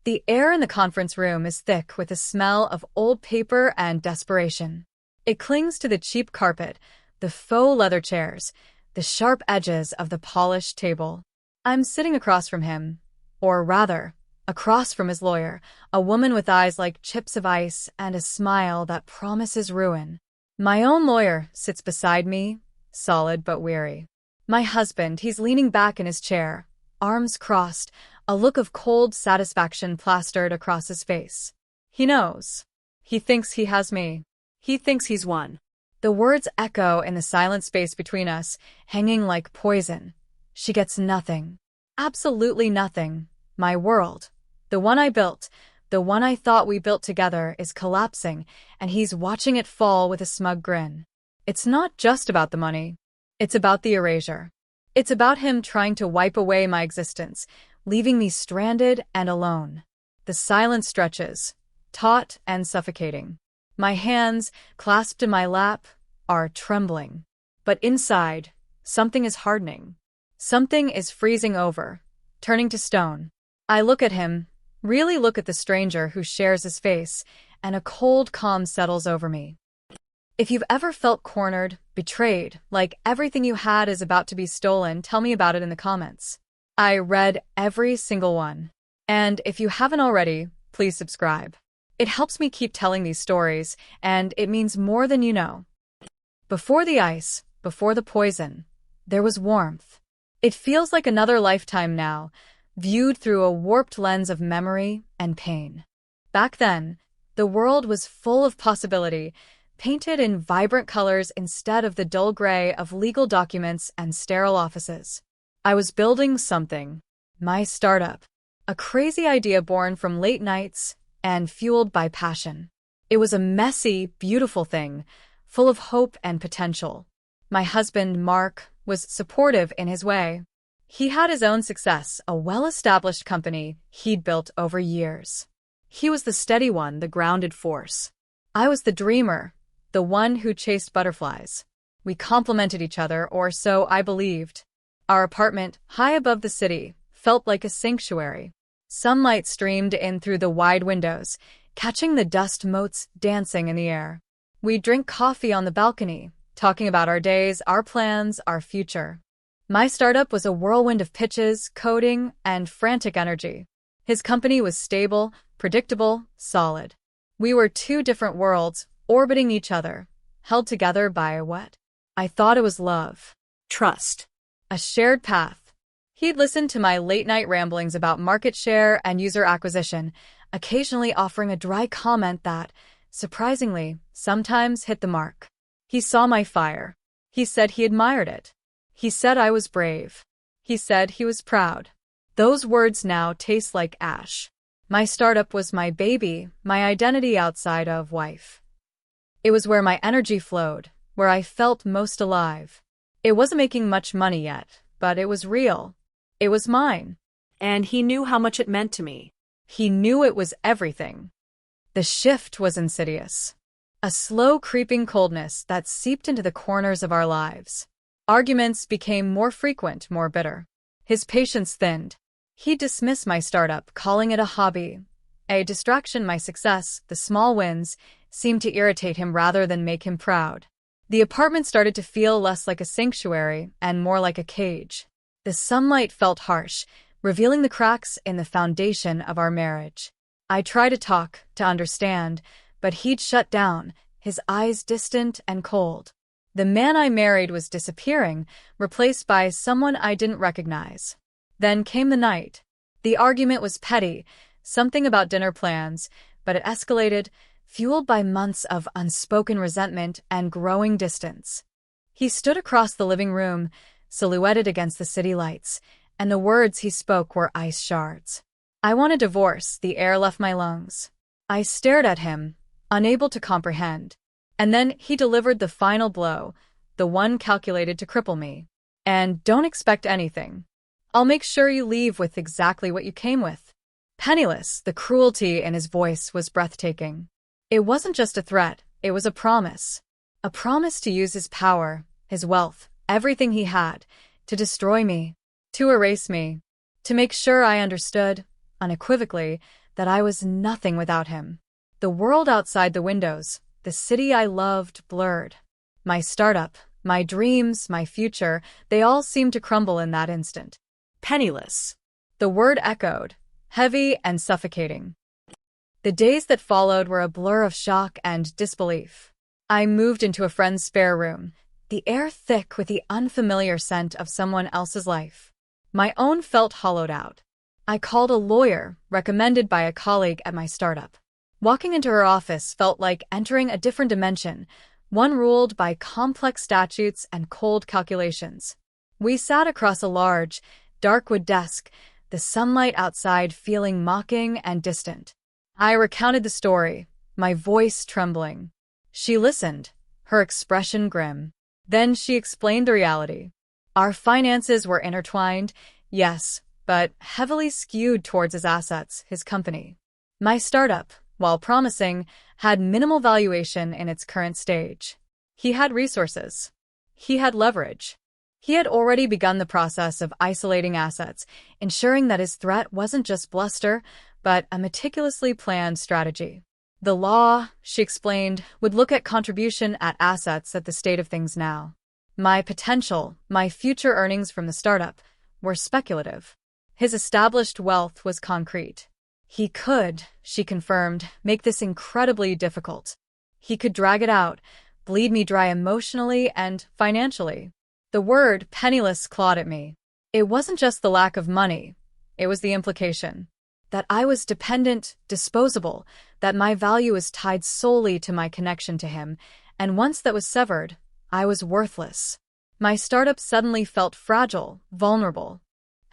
The air in the conference room is thick with the smell of old paper and desperation. It clings to the cheap carpet, the faux leather chairs, the sharp edges of the polished table. I'm sitting across from him, or rather, across from his lawyer, a woman with eyes like chips of ice and a smile that promises ruin. My own lawyer sits beside me, solid but weary. My husband, he's leaning back in his chair, arms crossed, a look of cold satisfaction plastered across his face. He knows. He thinks he has me. He thinks he's won. The words echo in the silent space between us, hanging like poison. She gets nothing. Absolutely nothing. My world, the one I built, the one I thought we built together, is collapsing, and he's watching it fall with a smug grin. It's not just about the money. It's about the erasure. It's about him trying to wipe away my existence, leaving me stranded and alone. The silence stretches, taut and suffocating. My hands, clasped in my lap, are trembling. But inside, something is hardening. Something is freezing over, turning to stone. I look at him, really look at the stranger who shares his face, and a cold calm settles over me. If you've ever felt cornered, betrayed, like everything you had is about to be stolen, tell me about it in the comments. I read every single one. And if you haven't already, please subscribe. It helps me keep telling these stories, and it means more than you know. Before the ice, before the poison, there was warmth. It feels like another lifetime now, viewed through a warped lens of memory and pain. Back then, the world was full of possibility, painted in vibrant colors instead of the dull gray of legal documents and sterile offices. I was building something, my startup, a crazy idea born from late nights and fueled by passion. It was a messy, beautiful thing, full of hope and potential. My husband, Mark, was supportive in his way. He had his own success, a well-established company he'd built over years. He was the steady one, the grounded force. I was the dreamer, the one who chased butterflies. We complemented each other, or so I believed. Our apartment, high above the city, felt like a sanctuary. Sunlight streamed in through the wide windows, catching the dust motes dancing in the air. We'd drink coffee on the balcony, talking about our days, our plans, our future. My startup was a whirlwind of pitches, coding, and frantic energy. His company was stable, predictable, solid. We were two different worlds, orbiting each other, held together by what? I thought it was love. Trust. A shared path. He'd listen to my late-night ramblings about market share and user acquisition, occasionally offering a dry comment that, surprisingly, sometimes hit the mark. He saw my fire. He said he admired it. He said I was brave. He said he was proud. Those words now taste like ash. My startup was my baby, my identity outside of wife. It was where my energy flowed, where I felt most alive. It wasn't making much money yet, but it was real. It was mine. And he knew how much it meant to me. He knew it was everything. The shift was insidious. A slow creeping coldness that seeped into the corners of our lives. Arguments became more frequent, more bitter. His patience thinned. He'd dismiss my startup, calling it a hobby, a distraction. My success, the small wins, seemed to irritate him rather than make him proud. The apartment started to feel less like a sanctuary and more like a cage. The sunlight felt harsh, revealing the cracks in the foundation of our marriage. I tried to talk, to understand, but he'd shut down, his eyes distant and cold. The man I married was disappearing, replaced by someone I didn't recognize. Then came the night. The argument was petty, something about dinner plans, but it escalated, fueled by months of unspoken resentment and growing distance. He stood across the living room, silhouetted against the city lights, and the words he spoke were ice shards. I want a divorce. The air left my lungs. I stared at him, unable to comprehend. And then he delivered the final blow, the one calculated to cripple me. And don't expect anything. I'll make sure you leave with exactly what you came with. Penniless, the cruelty in his voice was breathtaking. It wasn't just a threat, it was a promise. A promise to use his power, his wealth, everything he had, to destroy me, to erase me, to make sure I understood, unequivocally, that I was nothing without him. The world outside the windows, the city I loved, blurred. My startup, my dreams, my future, they all seemed to crumble in that instant. Penniless. The word echoed, heavy and suffocating. The days that followed were a blur of shock and disbelief. I moved into a friend's spare room, the air thick with the unfamiliar scent of someone else's life. My own felt hollowed out. I called a lawyer, recommended by a colleague at my startup. Walking into her office felt like entering a different dimension, one ruled by complex statutes and cold calculations. We sat across a large, dark wood desk, the sunlight outside feeling mocking and distant. I recounted the story, my voice trembling. She listened, her expression grim. Then she explained the reality. Our finances were intertwined, yes, but heavily skewed towards his assets, his company. My startup, while promising, had minimal valuation in its current stage. He had resources. He had leverage. He had already begun the process of isolating assets, ensuring that his threat wasn't just bluster, but a meticulously planned strategy. The law, she explained, would look at contribution at assets at the state of things now. My potential, my future earnings from the startup, were speculative. His established wealth was concrete. He could, she confirmed, make this incredibly difficult. He could drag it out, bleed me dry emotionally and financially. The word penniless clawed at me. It wasn't just the lack of money, it was the implication. That I was dependent, disposable, that my value was tied solely to my connection to him, and once that was severed, I was worthless. My startup suddenly felt fragile, vulnerable.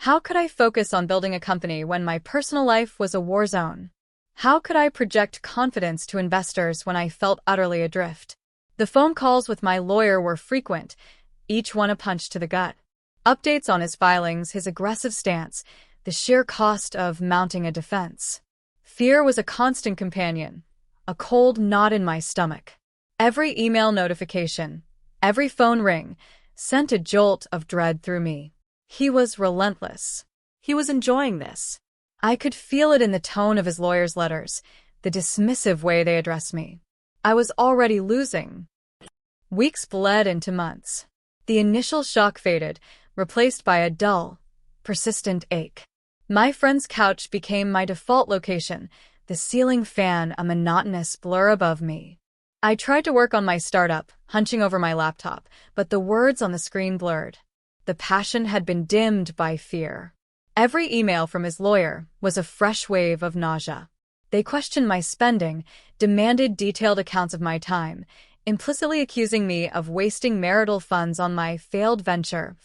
How could I focus on building a company when my personal life was a war zone? How could I project confidence to investors when I felt utterly adrift? The phone calls with my lawyer were frequent, each one a punch to the gut. Updates on his filings, his aggressive stance, the sheer cost of mounting a defense. Fear was a constant companion, a cold knot in my stomach. Every email notification, every phone ring, sent a jolt of dread through me. He was relentless. He was enjoying this. I could feel it in the tone of his lawyer's letters, the dismissive way they addressed me. I was already losing. Weeks bled into months. The initial shock faded, replaced by a dull, persistent ache. My friend's couch became my default location, the ceiling fan a monotonous blur above me. I tried to work on my startup, hunching over my laptop, but the words on the screen blurred. The passion had been dimmed by fear. Every email from his lawyer was a fresh wave of nausea. They questioned my spending, demanded detailed accounts of my time, implicitly accusing me of wasting marital funds on my failed venture.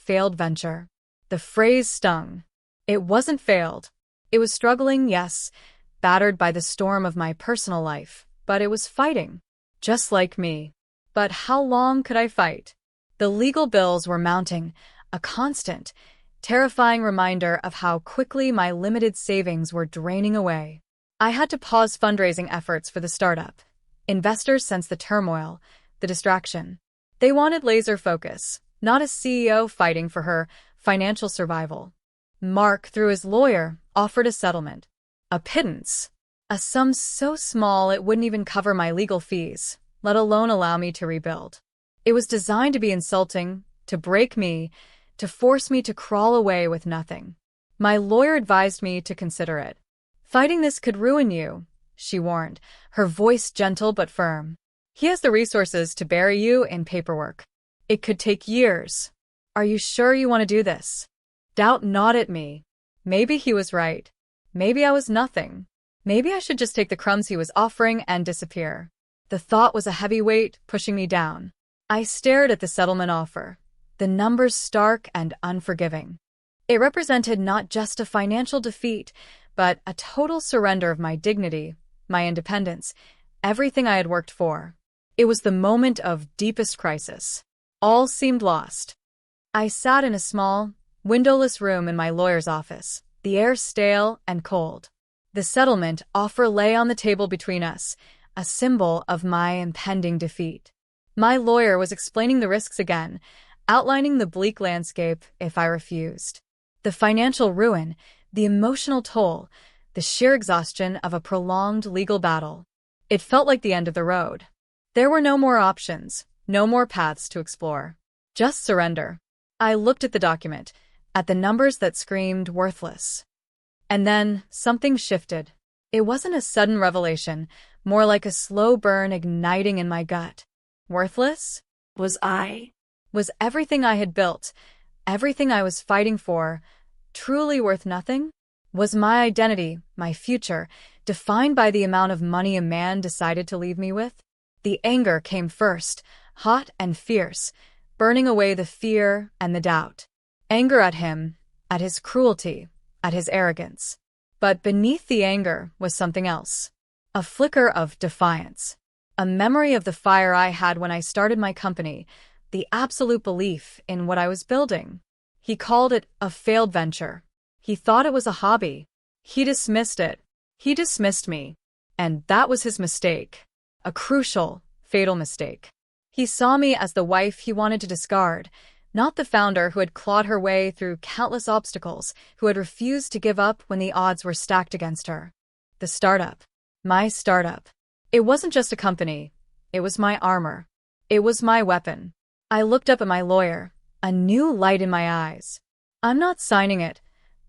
The phrase stung. It wasn't failed. It was struggling, yes, battered by the storm of my personal life, but it was fighting, just like me. But how long could I fight? The legal bills were mounting, a constant, terrifying reminder of how quickly my limited savings were draining away. I had to pause fundraising efforts for the startup. Investors sensed the turmoil, the distraction. They wanted laser focus, not a CEO fighting for her financial survival. Mark, through his lawyer, offered a settlement. A pittance. A sum so small it wouldn't even cover my legal fees, let alone allow me to rebuild. It was designed to be insulting, to break me, to force me to crawl away with nothing. My lawyer advised me to consider it. Fighting this could ruin you, she warned, her voice gentle but firm. He has the resources to bury you in paperwork. It could take years. Are you sure you want to do this? Doubt gnawed at me. Maybe he was right. Maybe I was nothing. Maybe I should just take the crumbs he was offering and disappear. The thought was a heavy weight, pushing me down. I stared at the settlement offer, the numbers stark and unforgiving. It represented not just a financial defeat, but a total surrender of my dignity, my independence, everything I had worked for. It was the moment of deepest crisis. All seemed lost. I sat in a small, windowless room in my lawyer's office, the air stale and cold. The settlement offer lay on the table between us, a symbol of my impending defeat. My lawyer was explaining the risks again, outlining the bleak landscape if I refused. The financial ruin, the emotional toll, the sheer exhaustion of a prolonged legal battle. It felt like the end of the road. There were no more options, no more paths to explore. Just surrender. I looked at the document, at the numbers that screamed worthless. And then something shifted. It wasn't a sudden revelation, more like a slow burn igniting in my gut. Worthless? Was everything I had built, everything I was fighting for, truly worth nothing? Was my identity, my future, defined by the amount of money a man decided to leave me with? The anger came first, hot and fierce, burning away the fear and the doubt. Anger at him, at his cruelty, at his arrogance. But beneath the anger was something else. A flicker of defiance. A memory of the fire I had when I started my company, the absolute belief in what I was building. He called it a failed venture. He thought it was a hobby. He dismissed it. He dismissed me. And that was his mistake. A crucial, fatal mistake. He saw me as the wife he wanted to discard, not the founder who had clawed her way through countless obstacles, who had refused to give up when the odds were stacked against her. The startup. My startup. It wasn't just a company. It was my armor. It was my weapon. I looked up at my lawyer, a new light in my eyes. "I'm not signing it,"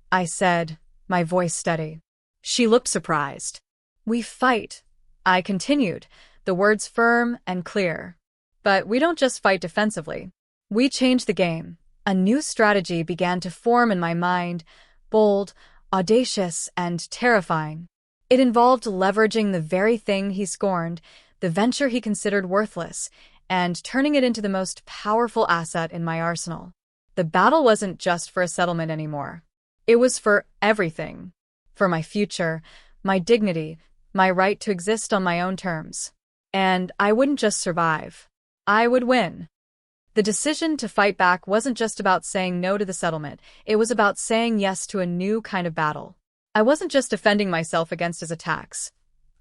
I said, my voice steady. She looked surprised. "We fight," I continued, the words firm and clear. "But we don't just fight defensively. We change the game." A new strategy began to form in my mind, bold, audacious, and terrifying. It involved leveraging the very thing he scorned, the venture he considered worthless, and turning it into the most powerful asset in my arsenal. The battle wasn't just for a settlement anymore. It was for everything. For my future, my dignity, my right to exist on my own terms. And I wouldn't just survive. I would win. The decision to fight back wasn't just about saying no to the settlement. It was about saying yes to a new kind of battle. I wasn't just defending myself against his attacks.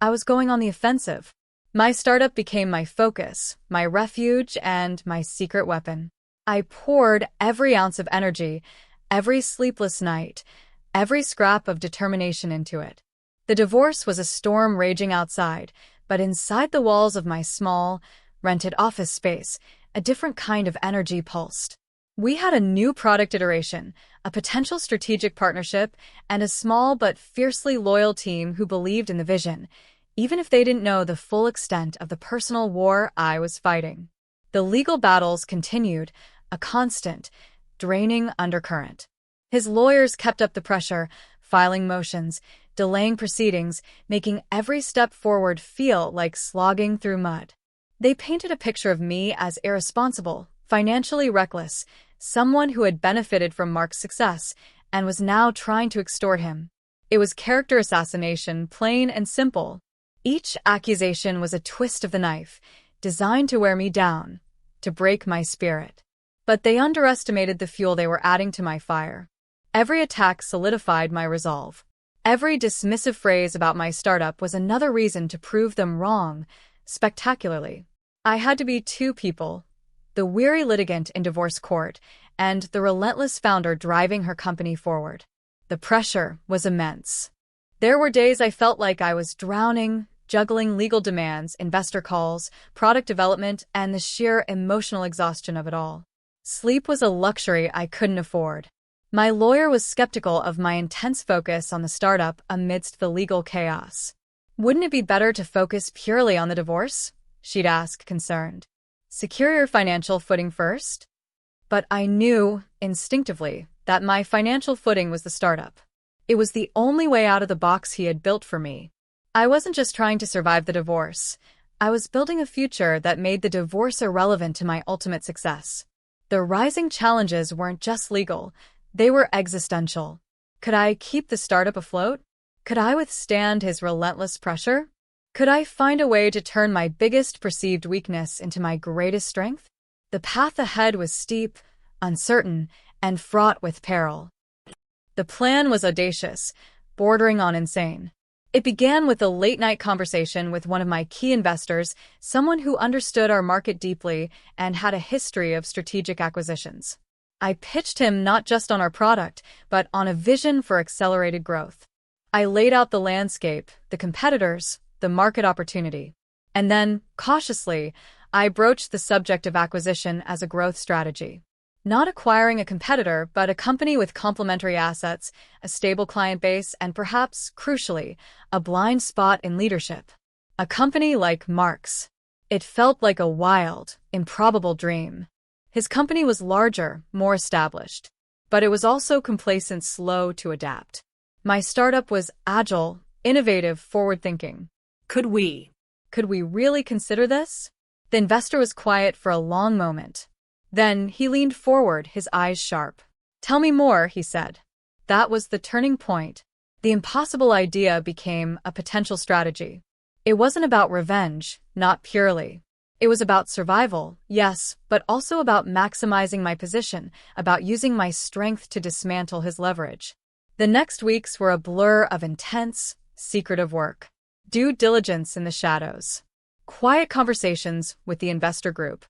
I was going on the offensive. My startup became my focus, my refuge, and my secret weapon. I poured every ounce of energy, every sleepless night, every scrap of determination into it. The divorce was a storm raging outside, but inside the walls of my small, rented office space, a different kind of energy pulsed. We had a new product iteration, a potential strategic partnership, and a small but fiercely loyal team who believed in the vision, even if they didn't know the full extent of the personal war I was fighting. The legal battles continued, a constant, draining undercurrent. His lawyers kept up the pressure, filing motions, delaying proceedings, making every step forward feel like slogging through mud. They painted a picture of me as irresponsible, financially reckless, someone who had benefited from Mark's success and was now trying to extort him. It was character assassination, plain and simple. Each accusation was a twist of the knife, designed to wear me down, to break my spirit. But they underestimated the fuel they were adding to my fire. Every attack solidified my resolve. Every dismissive phrase about my startup was another reason to prove them wrong, spectacularly. I had to be two people, the weary litigant in divorce court and the relentless founder driving her company forward. The pressure was immense. There were days I felt like I was drowning, juggling legal demands, investor calls, product development, and the sheer emotional exhaustion of it all. Sleep was a luxury I couldn't afford. My lawyer was skeptical of my intense focus on the startup amidst the legal chaos. "Wouldn't it be better to focus purely on the divorce?" she'd ask, concerned. "Secure your financial footing first?" But I knew, instinctively, that my financial footing was the startup. It was the only way out of the box he had built for me. I wasn't just trying to survive the divorce. I was building a future that made the divorce irrelevant to my ultimate success. The rising challenges weren't just legal, they were existential. Could I keep the startup afloat? Could I withstand his relentless pressure? Could I find a way to turn my biggest perceived weakness into my greatest strength? The path ahead was steep, uncertain, and fraught with peril. The plan was audacious, bordering on insane. It began with a late-night conversation with one of my key investors, someone who understood our market deeply and had a history of strategic acquisitions. I pitched him not just on our product, but on a vision for accelerated growth. I laid out the landscape, the competitors, the market opportunity. And then, cautiously, I broached the subject of acquisition as a growth strategy. Not acquiring a competitor, but a company with complementary assets, a stable client base, and perhaps, crucially, a blind spot in leadership. A company like Mark's. It felt like a wild, improbable dream. His company was larger, more established. But it was also complacent, slow to adapt. My startup was agile, innovative, forward-thinking. Could we really consider this? The investor was quiet for a long moment. Then he leaned forward, his eyes sharp. "Tell me more," he said. That was the turning point. The impossible idea became a potential strategy. It wasn't about revenge, not purely. It was about survival, yes, but also about maximizing my position, about using my strength to dismantle his leverage. The next weeks were a blur of intense, secretive work. Due diligence in the shadows. Quiet conversations with the investor group.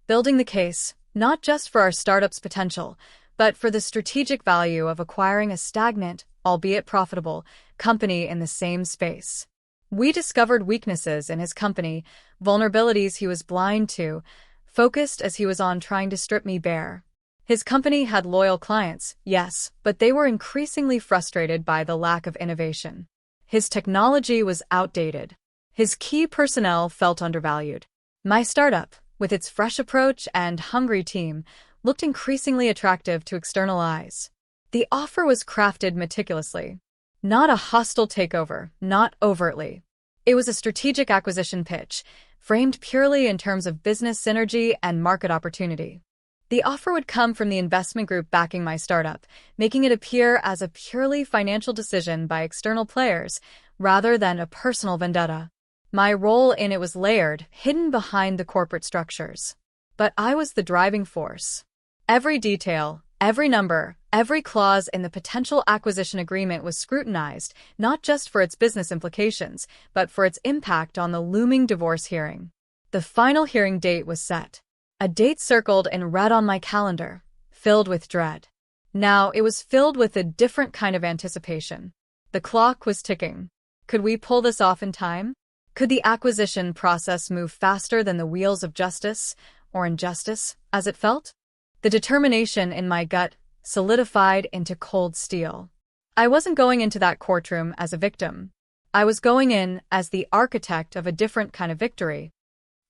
Building the case, not just for our startup's potential, but for the strategic value of acquiring a stagnant, albeit profitable, company in the same space. We discovered weaknesses in his company, vulnerabilities he was blind to, focused as he was on trying to strip me bare. His company had loyal clients, yes, but they were increasingly frustrated by the lack of innovation. His technology was outdated. His key personnel felt undervalued. My startup, with its fresh approach and hungry team, looked increasingly attractive to external eyes. The offer was crafted meticulously. Not a hostile takeover, not overtly. It was a strategic acquisition pitch, framed purely in terms of business synergy and market opportunity. The offer would come from the investment group backing my startup, making it appear as a purely financial decision by external players, rather than a personal vendetta. My role in it was layered, hidden behind the corporate structures. But I was the driving force. Every detail, every number, every clause in the potential acquisition agreement was scrutinized, not just for its business implications, but for its impact on the looming divorce hearing. The final hearing date was set. A date circled in red on my calendar, filled with dread. Now it was filled with a different kind of anticipation. The clock was ticking. Could we pull this off in time? Could the acquisition process move faster than the wheels of justice, or injustice, as it felt? The determination in my gut solidified into cold steel. I wasn't going into that courtroom as a victim. I was going in as the architect of a different kind of victory.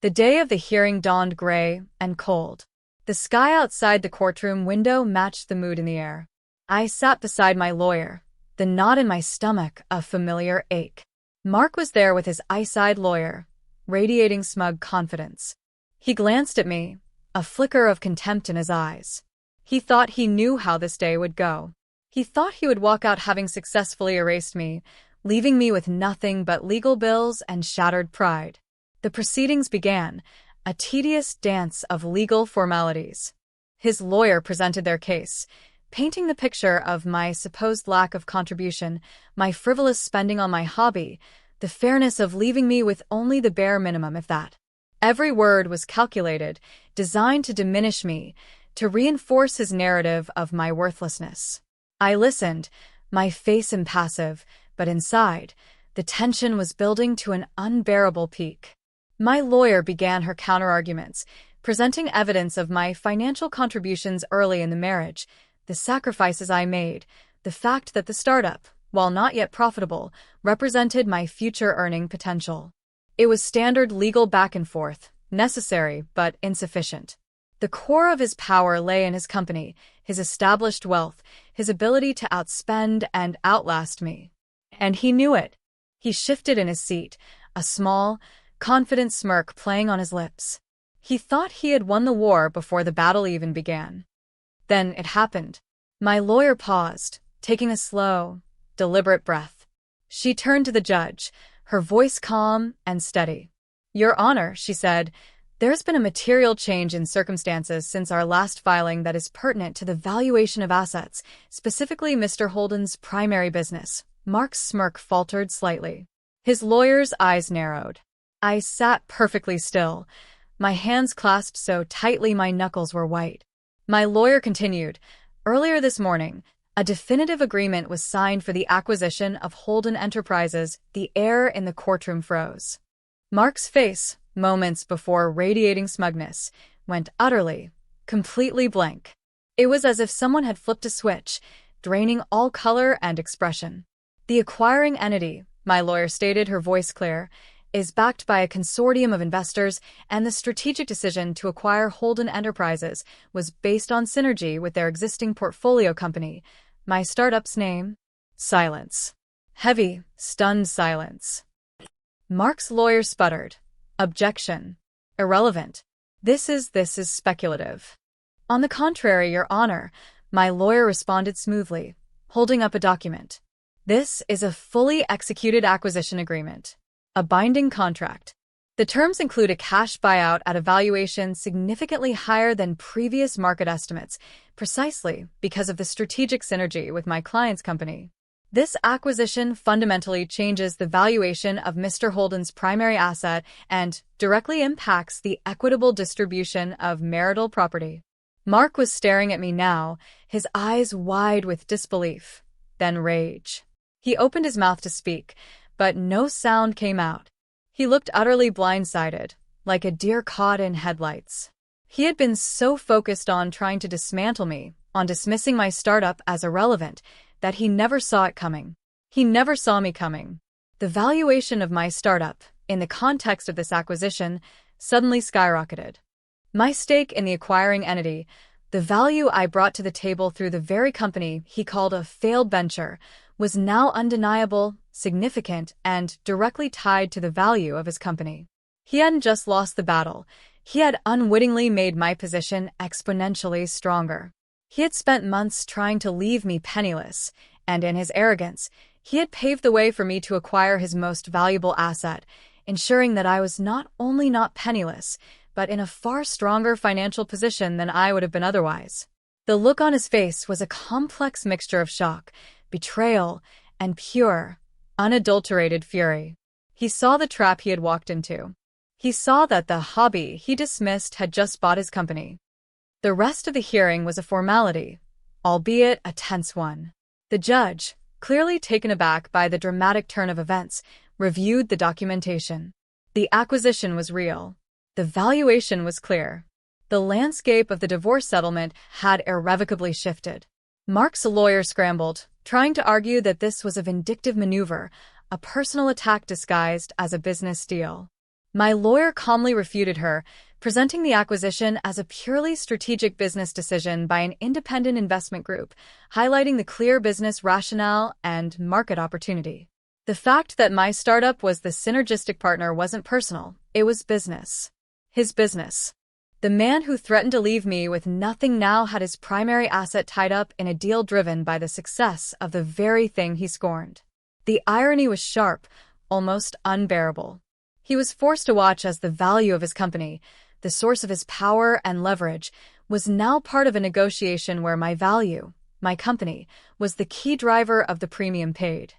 The day of the hearing dawned gray and cold. The sky outside the courtroom window matched the mood in the air. I sat beside my lawyer, the knot in my stomach a familiar ache. Mark was there with his ice-eyed lawyer, radiating smug confidence. He glanced at me, a flicker of contempt in his eyes. He thought he knew how this day would go. He thought he would walk out having successfully erased me, leaving me with nothing but legal bills and shattered pride. The proceedings began, a tedious dance of legal formalities. His lawyer presented their case, painting the picture of my supposed lack of contribution, my frivolous spending on my hobby, the fairness of leaving me with only the bare minimum, if that. Every word was calculated, designed to diminish me, to reinforce his narrative of my worthlessness. I listened, my face impassive, but inside, the tension was building to an unbearable peak. My lawyer began her counterarguments, presenting evidence of my financial contributions early in the marriage, the sacrifices I made, the fact that the startup, while not yet profitable, represented my future earning potential. It was standard legal back and forth, necessary but insufficient. The core of his power lay in his company, his established wealth, his ability to outspend and outlast me. And he knew it. He shifted in his seat, a small, confident smirk playing on his lips. He thought he had won the war before the battle even began. Then it happened. My lawyer paused, taking a slow, deliberate breath. She turned to the judge, her voice calm and steady. "Your Honor," she said, "there's been a material change in circumstances since our last filing that is pertinent to the valuation of assets, specifically Mr. Holden's primary business." Mark's smirk faltered slightly. His lawyer's eyes narrowed. I sat perfectly still, my hands clasped so tightly my knuckles were white. My lawyer continued, "Earlier this morning, A definitive agreement was signed for the acquisition of Holden Enterprises. The air in the courtroom froze. Mark's face, moments before radiating smugness, went utterly, completely blank. It was as if someone had flipped a switch, draining all color and expression. The acquiring entity, my lawyer stated, her voice clear, is backed by a consortium of investors, and the strategic decision to acquire Holden Enterprises was based on synergy with their existing portfolio company. My startup's name? Silence. Heavy, stunned silence. Mark's lawyer sputtered. Objection. Irrelevant. This is speculative. On the contrary, Your Honor, my lawyer responded smoothly, holding up a document. This is a fully executed acquisition agreement. A binding contract. The terms include a cash buyout at a valuation significantly higher than previous market estimates, precisely because of the strategic synergy with my client's company. This acquisition fundamentally changes the valuation of Mr. Holden's primary asset and directly impacts the equitable distribution of marital property. Mark was staring at me now, his eyes wide with disbelief, then rage. He opened his mouth to speak, but no sound came out. He looked utterly blindsided, like a deer caught in headlights. He had been so focused on trying to dismantle me, on dismissing my startup as irrelevant, that he never saw it coming. He never saw me coming. The valuation of my startup, in the context of this acquisition, suddenly skyrocketed. My stake in the acquiring entity, the value I brought to the table through the very company he called a failed venture, was now undeniable, significant, and directly tied to the value of his company. He hadn't just lost the battle, he had unwittingly made my position exponentially stronger. He had spent months trying to leave me penniless, and in his arrogance, he had paved the way for me to acquire his most valuable asset, ensuring that I was not only not penniless, but in a far stronger financial position than I would have been otherwise. The look on his face was a complex mixture of shock, betrayal, and pure, unadulterated fury. He saw the trap he had walked into. He saw that the hobby he dismissed had just bought his company. The rest of the hearing was a formality, albeit a tense one. The judge, clearly taken aback by the dramatic turn of events, reviewed the documentation. The acquisition was real. The valuation was clear. The landscape of the divorce settlement had irrevocably shifted. Mark's lawyer scrambled, trying to argue that this was a vindictive maneuver, a personal attack disguised as a business deal. My lawyer calmly refuted her, presenting the acquisition as a purely strategic business decision by an independent investment group, highlighting the clear business rationale and market opportunity. The fact that my startup was the synergistic partner wasn't personal, it was business. His business. The man who threatened to leave me with nothing now had his primary asset tied up in a deal driven by the success of the very thing he scorned. The irony was sharp, almost unbearable. He was forced to watch as the value of his company, the source of his power and leverage, was now part of a negotiation where my value, my company, was the key driver of the premium paid.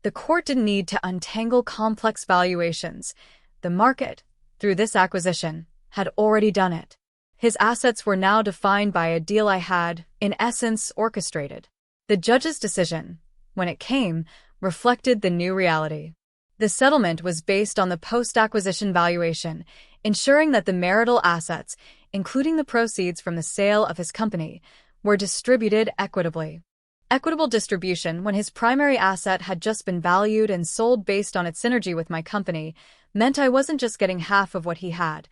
The court didn't need to untangle complex valuations. The market, through this acquisition, had already done it. His assets were now defined by a deal I had, in essence, orchestrated. The judge's decision, when it came, reflected the new reality. The settlement was based on the post-acquisition valuation, ensuring that the marital assets, including the proceeds from the sale of his company, were distributed equitably. Equitable distribution, when his primary asset had just been valued and sold based on its synergy with my company, meant I wasn't just getting half of what he had.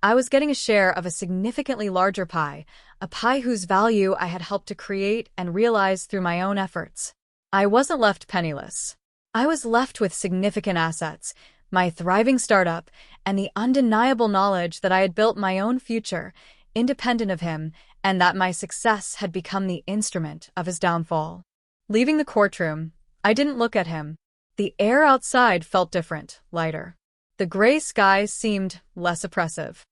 I was getting a share of a significantly larger pie, a pie whose value I had helped to create and realize through my own efforts. I wasn't left penniless. I was left with significant assets, my thriving startup, and the undeniable knowledge that I had built my own future, independent of him, and that my success had become the instrument of his downfall. Leaving the courtroom, I didn't look at him. The air outside felt different, lighter. The gray sky seemed less oppressive.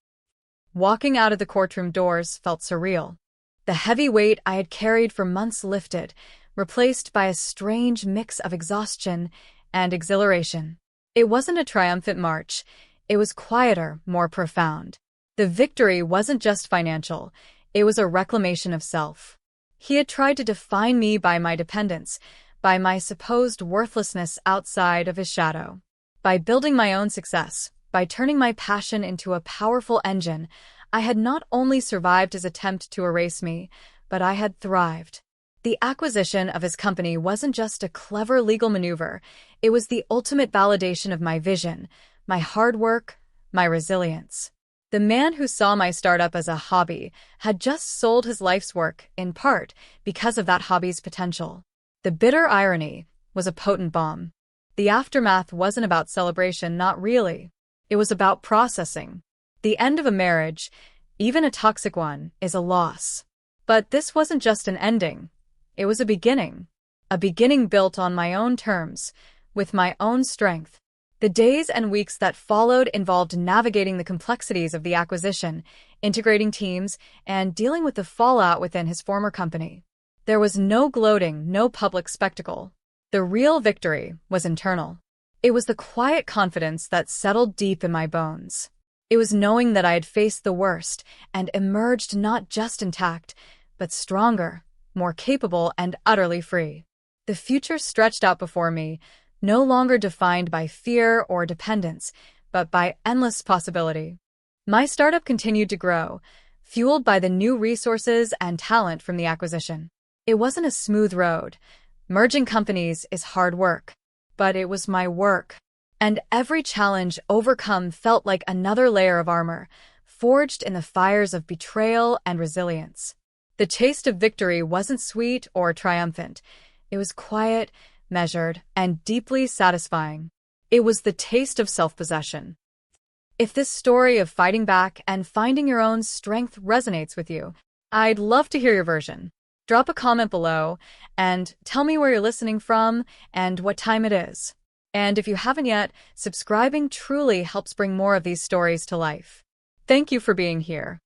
Walking out of the courtroom doors felt surreal. The heavy weight I had carried for months lifted, replaced by a strange mix of exhaustion and exhilaration. It wasn't a triumphant march. It was quieter, more profound. The victory wasn't just financial. It was a reclamation of self. He had tried to define me by my dependence, by my supposed worthlessness outside of his shadow. By building my own success, by turning my passion into a powerful engine, I had not only survived his attempt to erase me, but I had thrived. The acquisition of his company wasn't just a clever legal maneuver, it was the ultimate validation of my vision, my hard work, my resilience. The man who saw my startup as a hobby had just sold his life's work, in part, because of that hobby's potential. The bitter irony was a potent bomb. The aftermath wasn't about celebration, not really. It was about processing. The end of a marriage, even a toxic one, is a loss. But this wasn't just an ending. It was a beginning. A beginning built on my own terms, with my own strength. The days and weeks that followed involved navigating the complexities of the acquisition, integrating teams, and dealing with the fallout within his former company. There was no gloating, no public spectacle. The real victory was internal. It was the quiet confidence that settled deep in my bones. It was knowing that I had faced the worst and emerged not just intact, but stronger, more capable, and utterly free. The future stretched out before me, no longer defined by fear or dependence, but by endless possibility. My startup continued to grow, fueled by the new resources and talent from the acquisition. It wasn't a smooth road. Merging companies is hard work. But it was my work. And every challenge overcome felt like another layer of armor, forged in the fires of betrayal and resilience. The taste of victory wasn't sweet or triumphant. It was quiet, measured, and deeply satisfying. It was the taste of self-possession. If this story of fighting back and finding your own strength resonates with you, I'd love to hear your version. Drop a comment below and tell me where you're listening from and what time it is. And if you haven't yet, subscribing truly helps bring more of these stories to life. Thank you for being here.